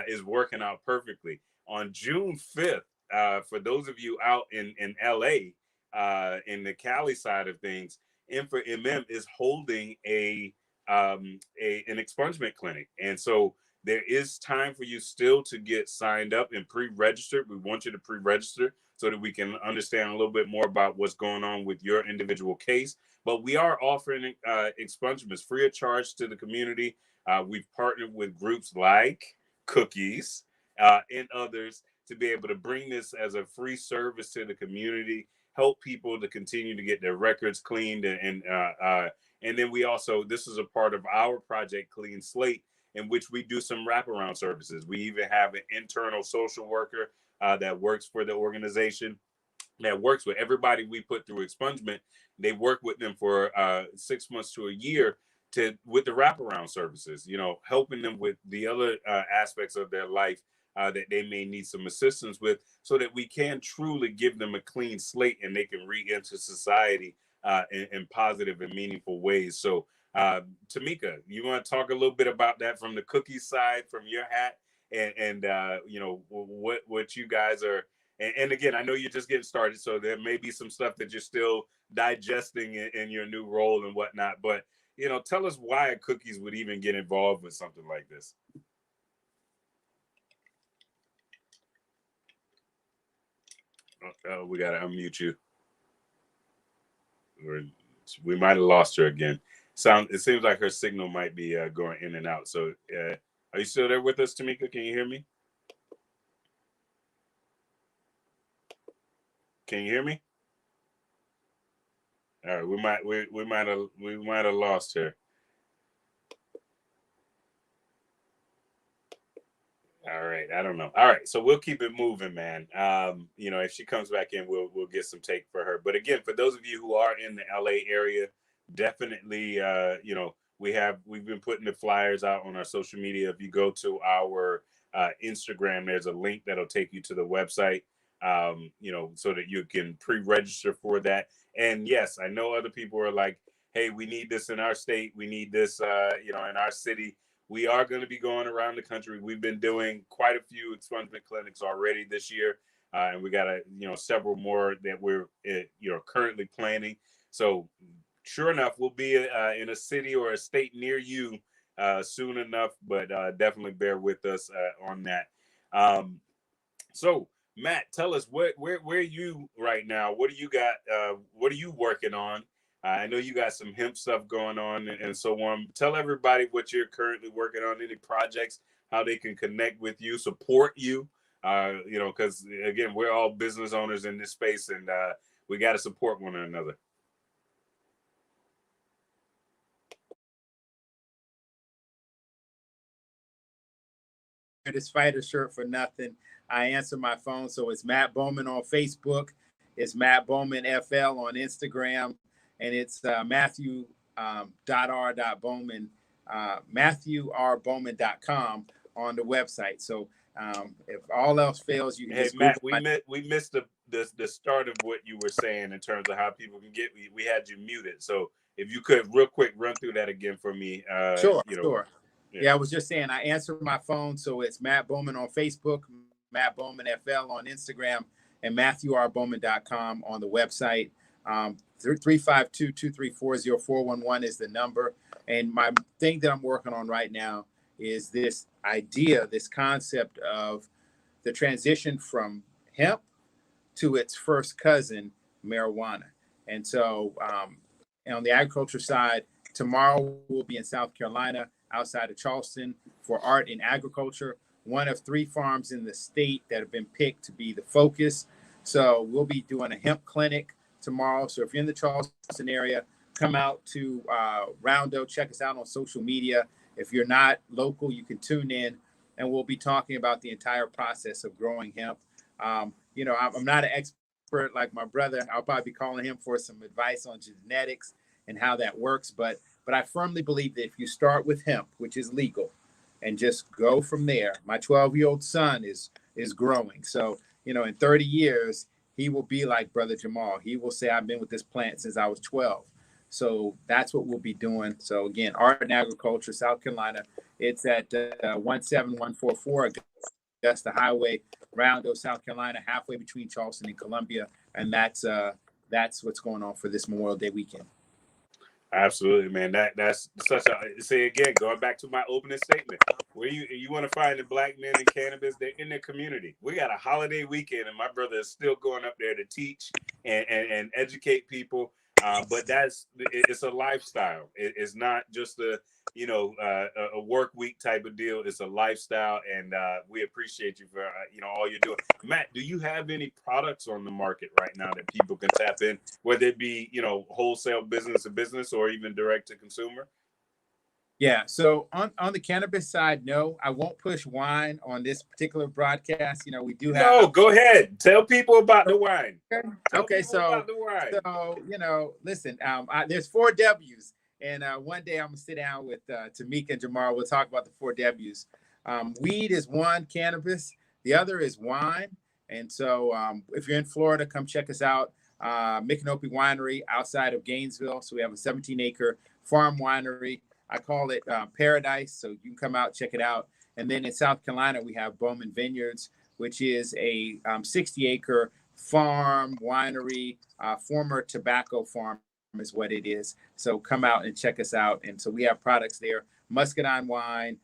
is working out perfectly. On June 5th, for those of you out in LA, in the Cali side of things, Infra MM is holding an expungement clinic. And so there is time for you still to get signed up and pre-registered. We want you to pre-register so that we can understand a little bit more about what's going on with your individual case. But we are offering expungements free of charge to the community. We've partnered with groups like Cookies and others to be able to bring this as a free service to the community, help people to continue to get their records cleaned, and then we also, this is a part of our project Clean Slate, in which we do some wraparound services. We even have an internal social worker that works for the organization, that works with everybody we put through expungement. They work with them for 6 months to a year with the wraparound services, helping them with the other aspects of their life that they may need some assistance with, so that we can truly give them a clean slate and they can re-enter society in positive and meaningful ways. So Tamika, you want to talk a little bit about that from the cookie side, from your hat, and what you guys are, and again, I know you're just getting started, so there may be some stuff that you're still digesting in your new role and whatnot, but tell us why Cookies would even get involved with something like this. We gotta unmute you. We might have lost her again. It seems like her signal might be going in and out. So, are you still there with us, Tamika? Can you hear me? Can you hear me? All right, we might have lost her. All right, I don't know. All right, so we'll keep it moving, man. If she comes back in, we'll get some take for her. But again, for those of you who are in the LA area, definitely, we've been putting the flyers out on our social media. If you go to our Instagram, there's a link that'll take you to the website, so that you can pre-register for that. And yes, I know other people are like, hey, we need this in our state. We need this, in our city. We are going to be going around the country. We've been doing quite a few expungement clinics already this year, and we got several more that we're currently planning. So sure enough, we'll be in a city or a state near you soon enough, but definitely bear with us on that. So Matt, tell us where are you right now? What do you got? What are you working on? I know you got some hemp stuff going on and so on. Tell everybody what you're currently working on, any projects, how they can connect with you, support you. Because again, we're all business owners in this space, and we got to support one another. This fighter shirt for nothing. I answer my phone, so it's Matt Bowman on Facebook. It's Matt Bowman FL on Instagram. And it's Matthew.R.Bowman, MatthewRBowman.com on the website. So if all else fails, you can just Matt, we missed the start of what you were saying in terms of how people can get. We had you muted, so if you could real quick run through that again for me. Sure. Yeah, I was just saying I answer my phone, so it's Matt Bowman on Facebook, Matt Bowman FL on Instagram, and MatthewRBowman.com on the website. 352-234-0411 is the number. And my thing that I'm working on right now is this idea, this concept of the transition from hemp to its first cousin, marijuana. And so on the agriculture side, tomorrow we'll be in South Carolina, outside of Charleston, for art in agriculture, one of 3 farms in the state that have been picked to be the focus. So we'll be doing a hemp clinic tomorrow. So if you're in the Charleston area, come out to Roundo, check us out on social media. If you're not local, you can tune in, and we'll be talking about the entire process of growing hemp. I'm not an expert like my brother. I'll probably be calling him for some advice on genetics and how that works. But I firmly believe that if you start with hemp, which is legal, and just go from there. My 12-year-old son is growing. So, in 30 years, he will be like Brother Jamal. He will say, I've been with this plant since I was 12. So that's what we'll be doing. So again, Art and Agriculture, South Carolina. It's at 17144 Augusta Highway, Rondo, South Carolina, halfway between Charleston and Columbia. And that's what's going on for this Memorial Day weekend. Absolutely, man. That's such a, say again, going back to my opening statement, where you want to find the black men in cannabis, they're in their community. We got a holiday weekend, and my brother is still going up there to teach and educate people. But it's a lifestyle. It's not just a work week type of deal. It's a lifestyle, and we appreciate you for all you're doing. Matt, do you have any products on the market right now that people can tap in, whether it be wholesale business to business or even direct to consumer? Yeah. So on the cannabis side, no, I won't push wine on this particular broadcast. We do have. No, go ahead. Tell people about the wine. Okay. So listen. There's 4 W's, and one day I'm gonna sit down with Tamika and Jamar. We'll talk about the 4 W's. Weed is one, cannabis. The other is wine. And so if you're in Florida, come check us out. Micanopy Winery outside of Gainesville. So we have a 17-acre farm winery. I call it Paradise, so you can come out, check it out. And then in South Carolina, we have Bowman Vineyards, which is a 60-acre farm winery, former tobacco farm is what it is. So come out and check us out. And so we have products there, muscadine wine,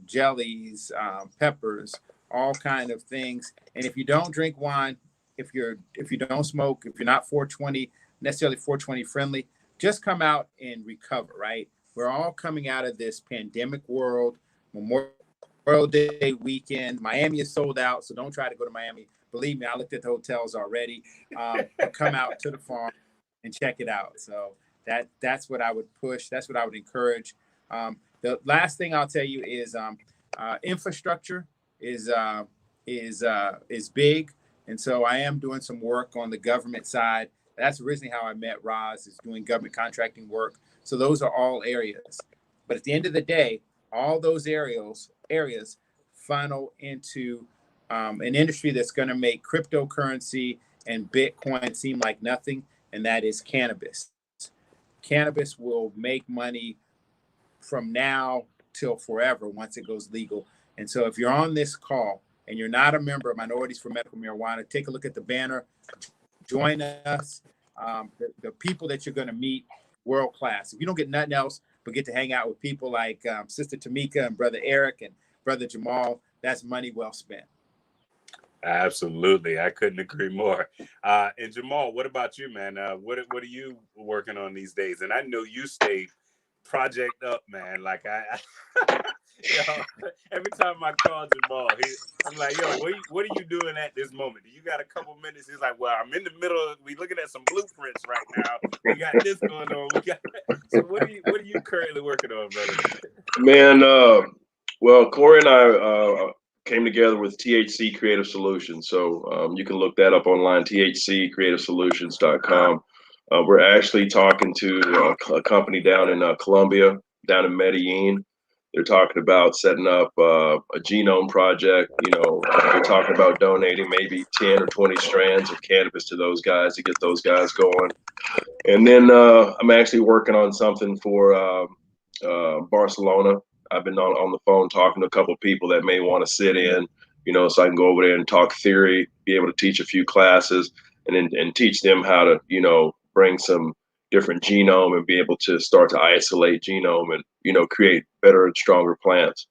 jellies, peppers, all kind of things. And if you don't drink wine, if you don't smoke, if you're not necessarily 420 friendly, just come out and recover, right? We're all coming out of this pandemic world. Memorial Day weekend. Miami is sold out, so don't try to go to Miami. Believe me, I looked at the hotels already. Come out to the farm and check it out. So that's what I would push. That's what I would encourage. The last thing I'll tell you is infrastructure is big, and so I am doing some work on the government side. That's originally how I met Roz, is doing government contracting work. So those are all areas. But at the end of the day, all those areas funnel into an industry that's going to make cryptocurrency and Bitcoin seem like nothing, and that is cannabis. Cannabis will make money from now till forever once it goes legal. And so if you're on this call and you're not a member of Minorities for Medical Marijuana, take a look at the banner. Join us. The people that you're going to meet, world class. If you don't get nothing else but get to hang out with people like Sister Tamika and Brother Eric and Brother Jamal, that's money well spent. Absolutely. I couldn't agree more. And Jamal, what about you, man? What are you working on these days? And I know you stay project up, man. Like every time I call Jamal, I'm like, yo, what are you doing at this moment? Do you got a couple minutes? He's like, well, I'm in the middle. We looking at some blueprints right now. We got this going on. So what are you currently working on, brother? Man, well, Corey and I came together with THC Creative Solutions. So you can look that up online, thccreativesolutions.com. We're actually talking to a company down in Colombia, down in Medellin. They're talking about setting up a genome project. They're talking about donating maybe 10 or 20 strands of cannabis to those guys to get those guys going. And then I'm actually working on something for Barcelona. I've been on the phone talking to a couple of people that may want to sit in, so I can go over there and talk theory, be able to teach a few classes, and teach them how to, bring some different genome and be able to start to isolate genome and, create better and stronger plants,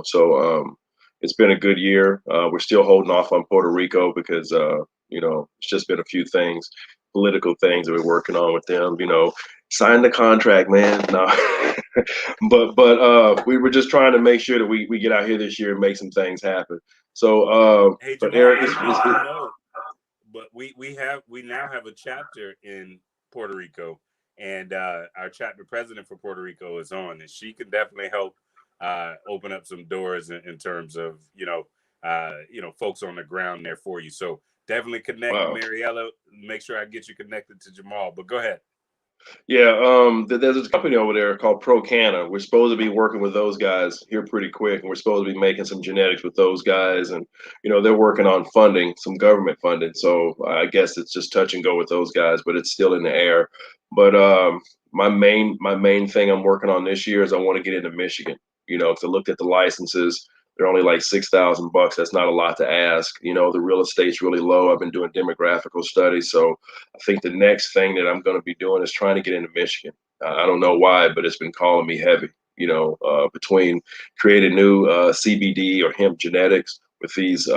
So it's been a good year. We're still holding off on Puerto Rico because, it's just been a few things, political things that we're working on with them, sign the contract, man. No, but we were just trying to make sure that we get out here this year and make some things happen. So, hey, but Jamal, Eric, but we now have a chapter in Puerto Rico, and our chapter president for Puerto Rico is on, and she can definitely help open up some doors in terms of folks on the ground there for you. So definitely connect, wow. Mariella. Make sure I get you connected to Jamal. But go ahead. Yeah, there's a company over there called ProCanna. We're supposed to be working with those guys here pretty quick, and we're supposed to be making some genetics with those guys. And they're working on funding, some government funding. So I guess it's just touch and go with those guys, but it's still in the air. But my main thing I'm working on this year is I want to get into Michigan. Because I looked at the licenses, they're only like $6,000. That's not a lot to ask. The real estate's really low. I've been doing demographical studies, so I think the next thing that I'm going to be doing is trying to get into Michigan. I don't know why, but it's been calling me heavy. Between creating new CBD or hemp genetics with these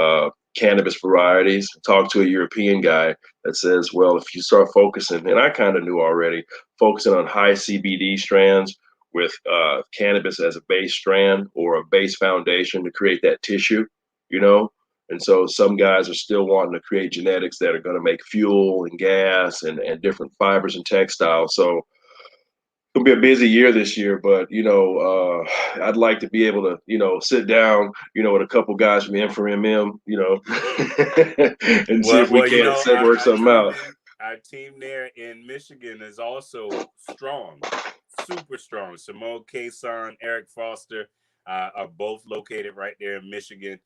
cannabis varieties. Talk to a European guy that says, well, if you start focusing, and I kind of knew already, focusing on high CBD strands with cannabis as a base strand or a base foundation to create that tissue, you know, and so some guys are still wanting to create genetics that are going to make fuel and gas and different fibers and textiles. So it'll be a busy year this year, but I'd like to be able to, sit down, with a couple guys from M4MM, and see if we Well, can't work something out. Our team there in Michigan is also strong, super strong. Simone Cason, Eric Foster are both located right there in Michigan.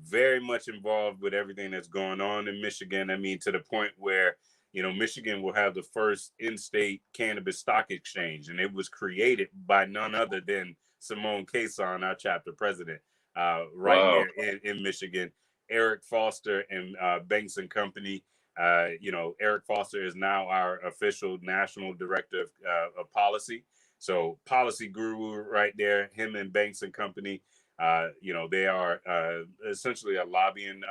Very much involved with everything that's going on in Michigan. I mean, to the point where Michigan will have the first in-state cannabis stock exchange, and it was created by none other than Simone Cason, our chapter president, right Wow. there in Michigan. Eric Foster and Banks and Company. Eric Foster is now our official national director of policy. So policy guru right there, him and Banks and Company. They are essentially a lobbying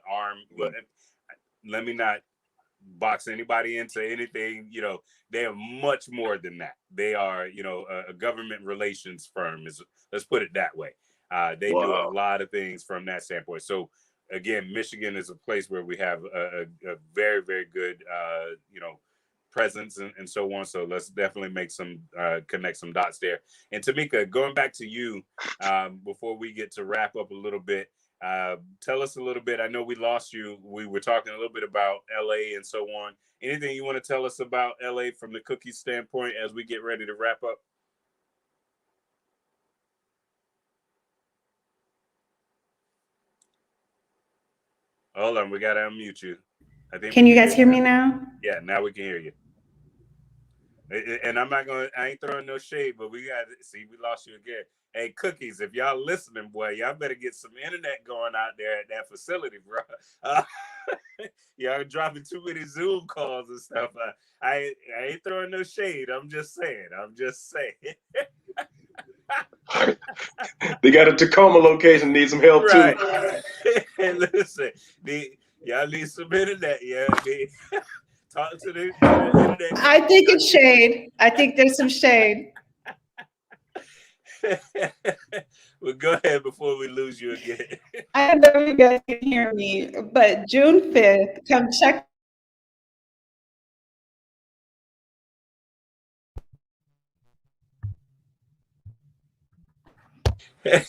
arm. Let me not box anybody into anything. They are much more than that. They are a government relations firm, let's put it that way. They do a lot of things from that standpoint. So again, Michigan is a place where we have a very, very good presence and so on. So let's definitely make some connect some dots there. And Tamika, going back to you, before we get to wrap up a little bit, tell us a little bit. I know we lost you. We were talking a little bit about LA and so on. Anything you want to tell us about LA from the cookie standpoint as we get ready to wrap up? Hold on, we gotta unmute you. I think. Can you guys hear me now? Yeah, now we can hear you. And I ain't throwing no shade, but we lost you again. Hey, Cookies, if y'all listening, boy, y'all better get some internet going out there at that facility, bro. Y'all dropping too many Zoom calls and stuff. I ain't throwing no shade. I'm just saying. They got a Tacoma location, need some help right. too. Hey, listen, y'all need some internet, yeah. Talk to the internet. I think it's shade. I think there's some shade. Well, go ahead before we lose you again. I don't know if you guys can hear me, but June 5th, come check.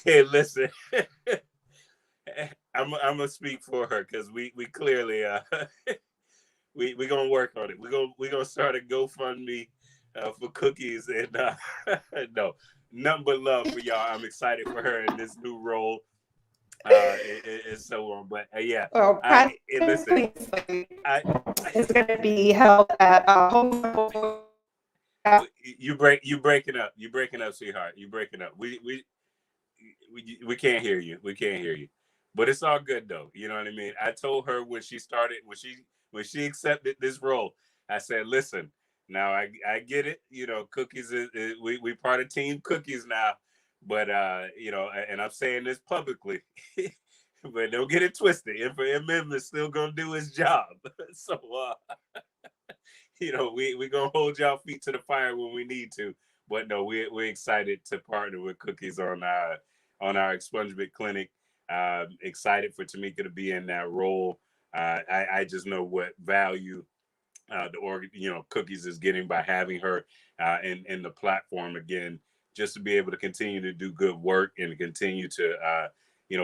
Hey, listen. I'm gonna speak for her because we clearly we gonna work on it. We're gonna start a GoFundMe for Cookies and no, nothing but love for y'all. I'm excited for her in this new role and so on. But yeah, Well, listen, it's going to be held at home. You breaking up. You breaking up, sweetheart. You breaking up. We can't hear you. We can't hear you. But it's all good though. You know what I mean? I told her when she when she accepted this role, I said, listen, now I get it. Cookies we part of Team Cookies now. But and I'm saying this publicly. But don't get it twisted. M is still gonna do his job. So we gonna hold y'all feet to the fire when we need to. But no, we're excited to partner with Cookies on our expungement clinic. Excited for Tamika to be in that role. I just know what value Cookies is getting by having her in the platform again, just to be able to continue to do good work and continue to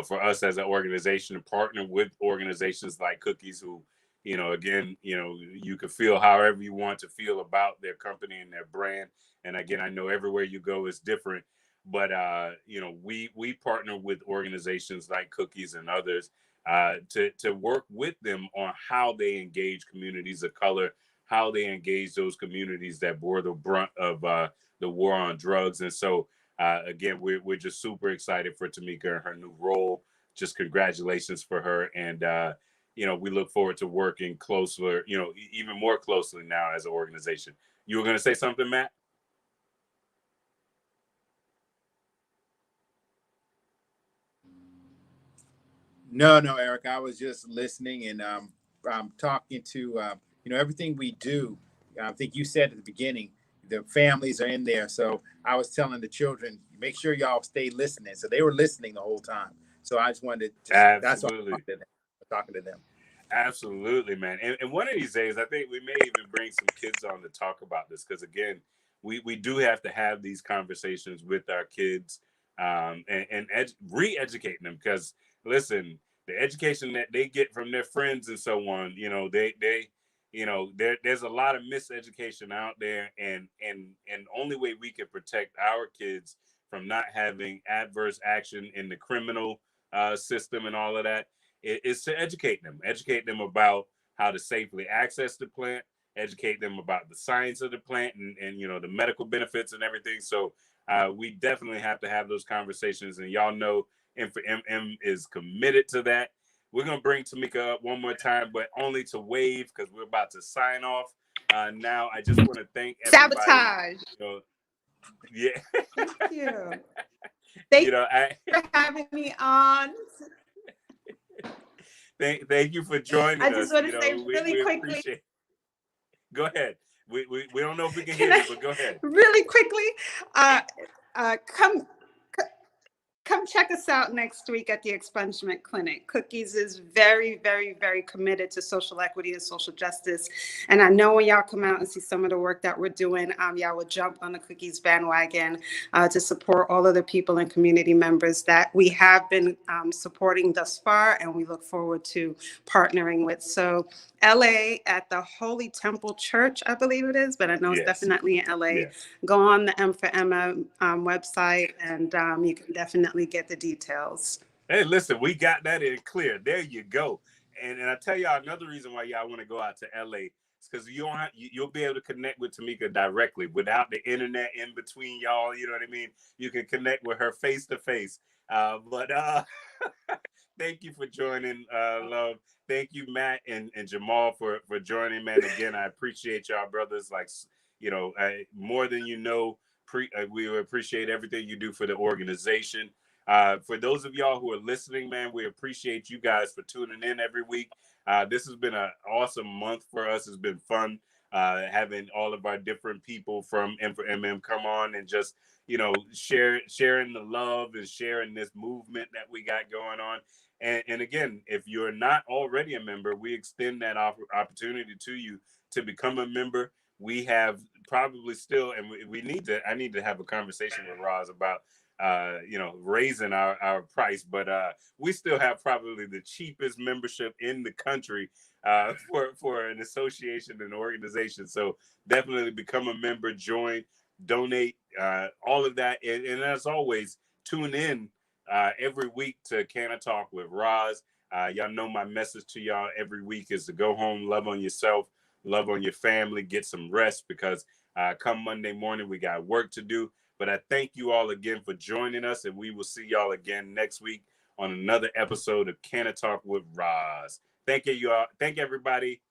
for us as an organization to partner with organizations like Cookies who again, you can feel however you want to feel about their company and their brand. And again, I know everywhere you go is different, but we partner with organizations like Cookies and others to work with them on how they engage communities of color, how they engage those communities that bore the brunt of the war on drugs. And so again, we're just super excited for Tamika and her new role. Just congratulations for her. And we look forward to working closer, even more closely now as an organization. You were going to say something, Matt? No, Eric. I was just listening, and I'm talking to everything we do. I think you said at the beginning the families are in there. So I was telling the children, make sure y'all stay listening. So they were listening the whole time. So I just wanted to that's why I'm talking to them. Absolutely, man. And one of these days, I think we may even bring some kids on to talk about this, because again, we do have to have these conversations with our kids and re-educating them, because listen, the education that they get from their friends and so on, there's a lot of miseducation out there, and only way we can protect our kids from not having adverse action in the criminal system and all of that is to educate them about how to safely access the plant, educate them about the science of the plant and the medical benefits and everything. So we definitely have to have those conversations, and y'all know M4MM is committed to that. We're going to bring Tamika up one more time, but only to wave, because we're about to sign off. Now, I just want to thank everybody. Sabotage. Yeah. Thank you. Thank you for having me on. Thank you for joining us. I just want to say really quickly. Go ahead. We don't know if we can hear you, but go ahead. Really quickly, come check us out next week at the Expungement Clinic. Cookies is very, very, very committed to social equity and social justice. And I know when y'all come out and see some of the work that we're doing, y'all will jump on the Cookies bandwagon to support all of the people and community members that we have been supporting thus far, and we look forward to partnering with. So LA at the Holy Temple Church, I believe it is, but I know it's definitely in LA. Yes. Go on the M4M website, and you can definitely get the details. Hey, listen, we got that in clear. There you go. And I tell y'all another reason why y'all want to go out to LA is because you'll be able to connect with Tamika directly without the internet in between y'all. You know what I mean? You can connect with her face to face. But thank you for joining, love. Thank you, Matt and Jamal, for joining, man. Again, I appreciate y'all, brothers. Like, more than you know, we appreciate everything you do for the organization. For those of y'all who are listening, man, we appreciate you guys for tuning in every week. This has been an awesome month for us. It's been fun having all of our different people from M4MM come on and just, sharing the love and sharing this movement that we got going on. And again, if you're not already a member, we extend that opportunity to you to become a member. We have probably still, and I need to have a conversation with Roz about raising our price, but we still have probably the cheapest membership in the country for an association and organization. So definitely become a member, join, donate, all of that. And as always, tune in every week to CannaTalk with Roz. Y'all know my message to y'all every week is to go home, love on yourself, love on your family, get some rest, because come Monday morning, we got work to do. But I thank you all again for joining us, and we will see y'all again next week on another episode of CannaTalk with Roz. Thank you, y'all. Thank everybody.